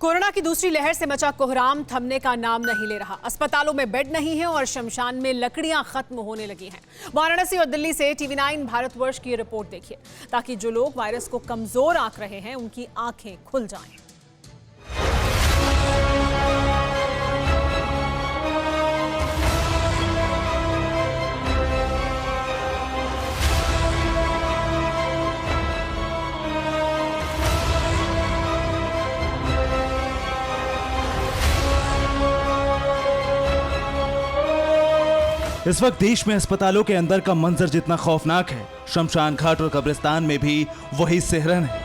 Corona की दूसरी लहर से मचा कोहराम थमने का नाम नहीं ले रहा। अस्पतालों में बेड नहीं है और शमशान में लकड़ियां खत्म होने लगी हैं। वाराणसी और दिल्ली से TV9 भारतवर्ष की रिपोर्ट देखिए, ताकि जो लोग वायरस को कमजोर आंक रहे हैं उनकी आंखें खुल जाएं। इस वक्त देश में अस्पतालों के अंदर का मंजर जितना खौफनाक है, शमशान घाट और कब्रिस्तान में भी वही सिहरन है।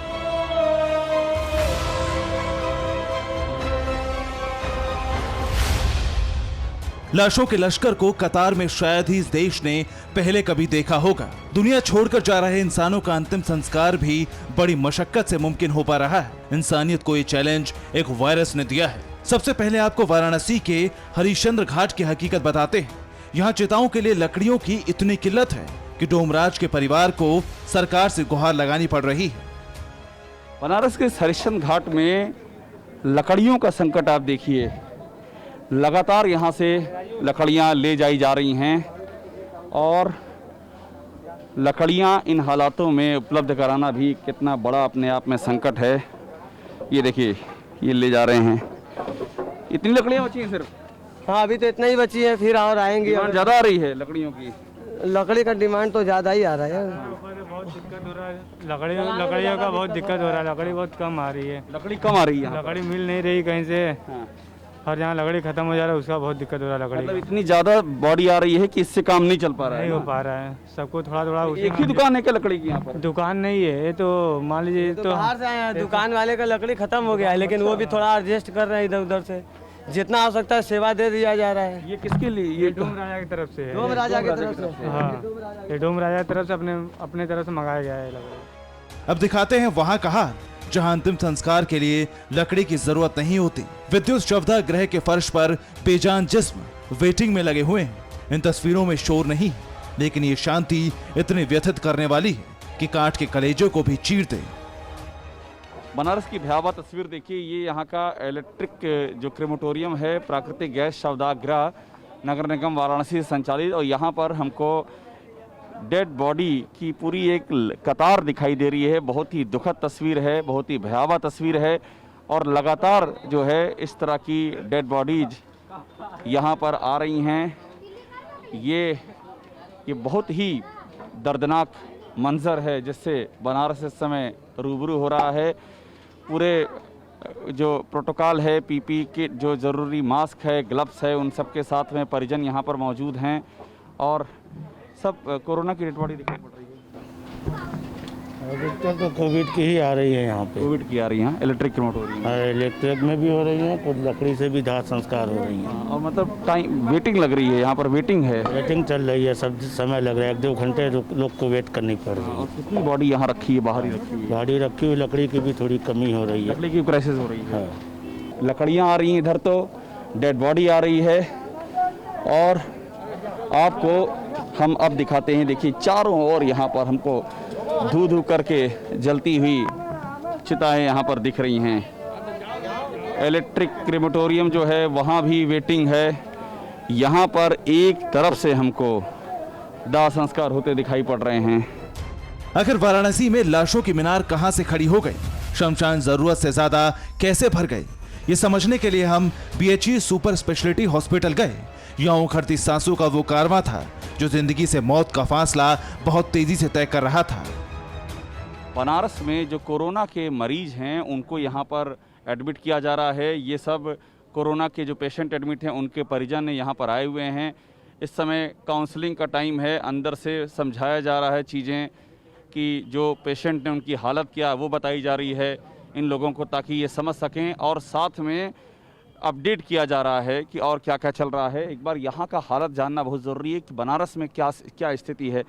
लाशों के लश्कर को कतार में शायद ही इस देश ने पहले कभी देखा होगा। दुनिया छोड़कर जा रहे इंसानों का अंतिम संस्कार भी बड़ी मशक्कत से मुमकिन हो पा रहा है। इंसानियत को ये चैलेंज एक वायरस ने दिया है। सबसे पहले आपको वाराणसी के हरिश्चंद्र घाट की हकीकत बताते हैं। यहाँ चिताओं के लिए लकड़ियों की इतनी किल्लत है कि डोमराज के परिवार को सरकार से गुहार लगानी पड़ रही है। बनारस के हरिश्चंद्र घाट में लकड़ियों का संकट आप देखिए, लगातार यहाँ से लकड़ियाँ ले जाई जा रही हैं और लकड़ियाँ इन हालातों में उपलब्ध कराना भी कितना बड़ा अपने आप में संकट है। ये देखिए, ये ले जा रहे हैं। इतनी लकड़ियाँ बची हैं सिर्फ? हाँ, अभी तो इतना ही बची है, फिर और आएंगी। डिमांड ज़्यादा आ रही है लकड़ियों की? लकड़ी का डिमांड तो ज़्यादा ही आ रहा है। बहुत दिक्कत हो रहा है, लकड़ियों का बहुत दिक्कत हो रहा है। लकड़ी बहुत कम आ रही है। लकड़ी कम आ रही है? लकड़ी मिल नहीं रही कहीं से। हाँ। हर जहाँ लकड़ी खत्म हो जा रहा है, उसका बहुत दिक्कत हो रहा है। लकड़ी मतलब इतनी ज़्यादा बॉडी आ रही है कि इससे काम नहीं चल पा रहा है। नहीं हो पा रहा है, सबको थोड़ा थोड़ा। एक ही दुकान है क्या लकड़ी की यहाँ पर? दुकान नहीं है, ये तो मान लीजिए तो बाहर से आए हैं, दुकान वाले का लकड़ी खत्म हो गया है, लेकिन वो भी थोड़ा एडजस्ट कर रहे हैं इधर उधर से। जितना हो सकता है सेवा दे दिया जा रहा है। ये किसके लिए? ये डोम राजा की तरफ से है। डोम राजा की तरफ से। हाँ, ये डोम राजा की तरफ से अपने तरफ से मंगाया गया है लकड़ी। अब दिखाते हैं वहां का हाल, जहां अंतिम संस्कार के लिए लकड़ी की जरूरत नहीं होती। विद्युत शवदाह गृह के फर्श पर बेजान जिस्म वेटिंग में लगे हुए हैं। इन तस्वीरों में शोर नहीं, लेकिन ये शांति इतनी व्यथित करने वाली है कि काट के कलेजों को भी चीर दे। बनारस की भयावह तस्वीर देखिए। ये यहाँ का इलेक्ट्रिक जो क्रेमेटोरियम है, प्राकृतिक गैस शवदाह गृह, नगर निगम वाराणसी से संचालित, और यहाँ पर हमको डेड बॉडी की पूरी एक कतार दिखाई दे रही है। बहुत ही दुखद तस्वीर है, बहुत ही भयावह तस्वीर है, और लगातार जो है इस तरह की डेड बॉडीज यहाँ पर आ रही हैं। ये बहुत ही दर्दनाक मंजर है जिससे बनारस इस समय रूबरू हो रहा है। पूरे जो प्रोटोकॉल है, पीपी के जो ज़रूरी मास्क है, ग्लव्स है, उन सब के साथ में परिजन यहाँ पर मौजूद हैं और सब कोरोना की डेड बॉडी दिखाई पड़ रही है। अधिकतर तो कोविड की ही आ रही है यहाँ पे। कोविड की आ रही है, इलेक्ट्रिक क्रेमेटोरियम। इलेक्ट्रिक में भी हो रही है, कुछ लकड़ी से भी दाह संस्कार हो रही हैं। और मतलब टाइम वेटिंग लग रही है, यहाँ पर वेटिंग है। वेटिंग चल रही है, सब समय लग रहा है। 1-2 घंटे लोग को वेट करनी पड़ रही है। और कितनी बॉडी यहाँ रखी है? बाहर ही रखी है। गाड़ी रखी हुई, लकड़ी की भी थोड़ी कमी हो रही है। लकड़ी की क्राइसिस हो रही है। हाँ। लकड़ियाँ आ रही हैं इधर, तो डेड बॉडी आ रही है, और आपको हम अब दिखाते हैं। देखिए, चारों ओर यहाँ पर हमको धू धू करके जलती हुई चिताएं यहाँ पर दिख रही हैं। इलेक्ट्रिक क्रेमेटोरियम जो है वहाँ भी वेटिंग है। यहाँ पर एक तरफ से हमको दाह संस्कार होते दिखाई पड़ रहे हैं। आखिर वाराणसी में लाशों की मीनार कहां से खड़ी हो गई? शमशान जरूरत से ज्यादा कैसे भर गए? ये समझने के लिए हम BHE सुपर स्पेशलिटी हॉस्पिटल गए। यहाँ उखड़ती सांसों का वो कारवां था जो जिंदगी से मौत का फासला बहुत तेजी से तय कर रहा था। बनारस में जो कोरोना के मरीज हैं उनको यहाँ पर एडमिट किया जा रहा है। ये सब कोरोना के जो पेशेंट एडमिट हैं उनके परिजन यहाँ पर आए हुए हैं। इस समय काउंसलिंग का टाइम है, अंदर से समझाया जा रहा है चीज़ें कि जो पेशेंट ने उनकी हालत क्या वो बताई जा रही है इन लोगों को, ताकि ये समझ सकें, और साथ में अपडेट किया जा रहा है कि और क्या क्या चल रहा है। एक बार यहाँ का हालत जानना बहुत ज़रूरी है कि बनारस में क्या स्थिति है।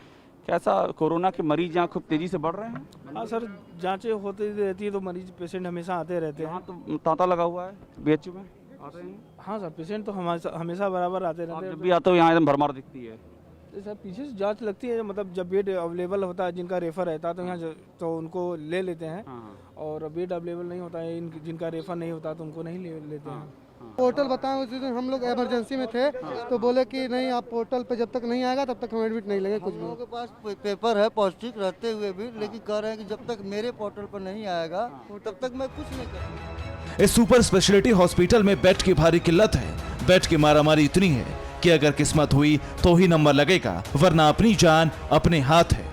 कैसा कोरोना के मरीज यहाँ खूब तेज़ी से बढ़ रहे हैं? हाँ सर, जांचें होती रहती है तो मरीज पेशेंट हमेशा आते रहते हैं। यहाँ तो तांता लगा हुआ है BHU में, आते हैं? हाँ सर, पेशेंट तो हमेशा बराबर आते रहते आप हैं। जब भी आते हो यहाँ एकदम भरमार दिखती है। सर पीछे से जांच लगती है, मतलब जब बेड अवेलेबल होता है, जिनका रेफर रहता है तो यहाँ तो उनको ले लेते हैं, और बेड अवेलेबल नहीं होता है, जिनका रेफर नहीं होता तो उनको नहीं ले लेते हैं। पोर्टल बताएं, उस दिन हम लोग इमरजेंसी में थे तो बोले कि नहीं आप पोर्टल पे जब तक नहीं आएगा तब तक हम एडमिट नहीं लेंगे कुछ भी। हम लोगों के पास पेपर है पॉजिटिव रहते हुए भी, लेकिन कह रहे हैं कि जब तक मेरे पोर्टल पर नहीं आएगा तब तक मैं कुछ नहीं करूँगा। इस सुपर स्पेशलिटी हॉस्पिटल में बेड की भारी किल्लत है। बेड की मारामारी इतनी है कि अगर किस्मत हुई तो ही नंबर लगेगा, वरना अपनी जान अपने हाथ है।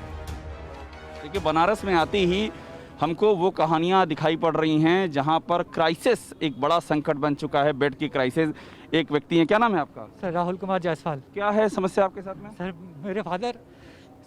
देखिए, बनारस में आते ही हमको वो कहानियां दिखाई पड़ रही हैं जहां पर क्राइसिस, एक बड़ा संकट बन चुका है, बेड की क्राइसिस। एक व्यक्ति है, क्या नाम है आपका? सर राहुल कुमार जायसवाल। क्या है समस्या आपके साथ में? सर मेरे फादर,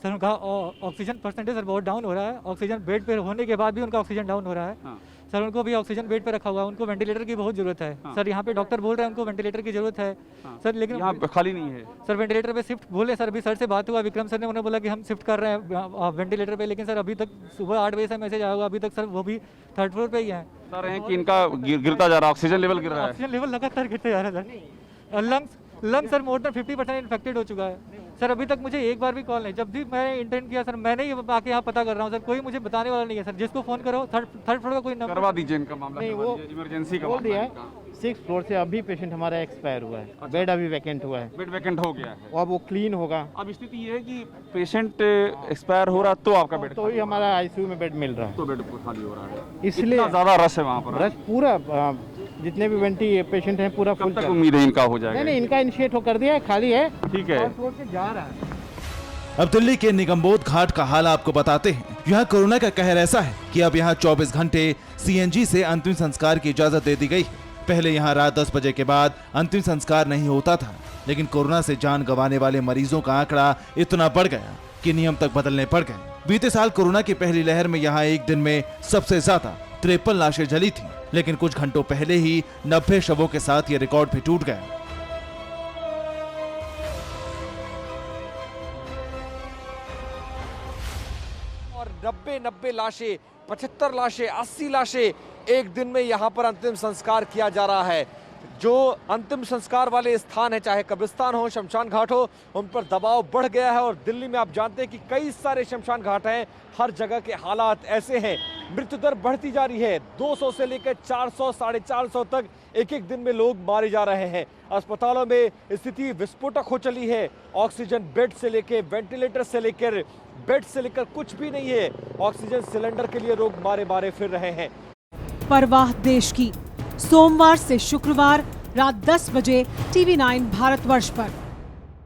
सर उनका ऑक्सीजन परसेंटेज सर बहुत डाउन हो रहा है। ऑक्सीजन बेड पे होने के बाद भी उनका ऑक्सीजन डाउन हो रहा है। हाँ। सर उनको भी ऑक्सीजन बेड पे रखा हुआ है, उनको वेंटिलेटर की बहुत जरूरत है। हाँ। सर यहाँ पे डॉक्टर बोल रहे हैं उनको वेंटिलेटर की जरूरत है। हाँ। सर लेकिन यहाँ पे खाली नहीं है। सर वेंटिलेटर पे शिफ्ट बोले, सर अभी सर से बात हुआ, विक्रम सर ने उन्हें बोला कि हम शिफ्ट कर रहे हैं वेंटिलेटर पे, लेकिन सर अभी तक सुबह 8 बजे से मैसेज आया हुआ, अभी तक सर वो भी 3rd फ्लोर पे ही है। बता रहे हैं कि इनका गिरता जा रहा है, ऑक्सीजन लेवल गिर रहा है। ऑक्सीजन लेवल लगातार गिरते जा रहा है sir. Lungs sir more than 50% infected हो चुका है सर। अभी तक मुझे एक बार भी कॉल नहीं, जब भी मैंने इंटेंड किया सर, मैंने ही आके यहाँ पता कर रहा हूँ सर, कोई मुझे बताने वाला नहीं है सर। जिसको फोन करो, थर्ड फ्लोर का कोई नंबर करवा दीजिए इनका मामला, नहीं, वो इमरजेंसी का बोल मामला दिया है है। इनका। 6th फ्लोर से अभी पेशेंट हमारा एक्सपायर हुआ है, बेड अभी वैकेंट हुआ है, बेड वैकेंट हो गया है। अब वो क्लीन होगा। अब स्थिति ये है कि पेशेंट एक्सपायर हो रहा है तो आपका बेड तो ही हमारा आईसीयू में बेड मिल रहा है, तो बेड खाली हो रहा है, इसलिए इतना ज्यादा रश है वहाँ पर। रश पूरा जितने भी वेंटी पेशेंट हैं पूरा फुल। कब तक उम्मीद है इनका हो जाएगा? नहीं, इनका इनिशिएट हो कर दिया है, खाली है, ठीक है। फ्लोर से जा रहा है। अब दिल्ली के निगमबोध घाट का हाल आपको बताते हैं। यहाँ कोरोना का कहर ऐसा है कि अब यहाँ 24 घंटे सीएनजी से अंतिम संस्कार की इजाजत दे दी गई है। पहले यहाँ रात 10 बजे के बाद अंतिम संस्कार नहीं होता था, लेकिन कोरोना से जान गंवाने वाले मरीजों का आंकड़ा इतना बढ़ गया कि नियम तक बदलने पड़ गए। बीते साल कोरोना की पहली लहर में यहाँ एक दिन में सबसे ज्यादा 53 लाशें जली थी, लेकिन कुछ घंटों पहले ही 90 शवों के साथ ये रिकॉर्ड भी टूट गया। और 90 लाशें, 75 लाशें, 80 लाशें एक दिन में यहाँ पर अंतिम संस्कार किया जा रहा है। जो अंतिम संस्कार वाले स्थान है, चाहे कब्रिस्तान हो, शमशान घाट हो, उन पर दबाव बढ़ गया है। और दिल्ली में आप जानते हैं कि कई सारे शमशान घाट हैं, हर जगह के हालात ऐसे हैं। मृत्यु दर बढ़ती जा रही है, 200 से लेकर 400, 450 तक एक एक दिन में लोग मारे जा रहे हैं। अस्पतालों में स्थिति विस्फोटक हो चली है। ऑक्सीजन बेड से लेकर, वेंटिलेटर से लेकर, बेड से लेकर कुछ भी नहीं है। ऑक्सीजन सिलेंडर के लिए लोग मारे मारे फिर रहे हैं। परवाह देश की, सोमवार से शुक्रवार रात 10 बजे TV9 भारतवर्ष पर।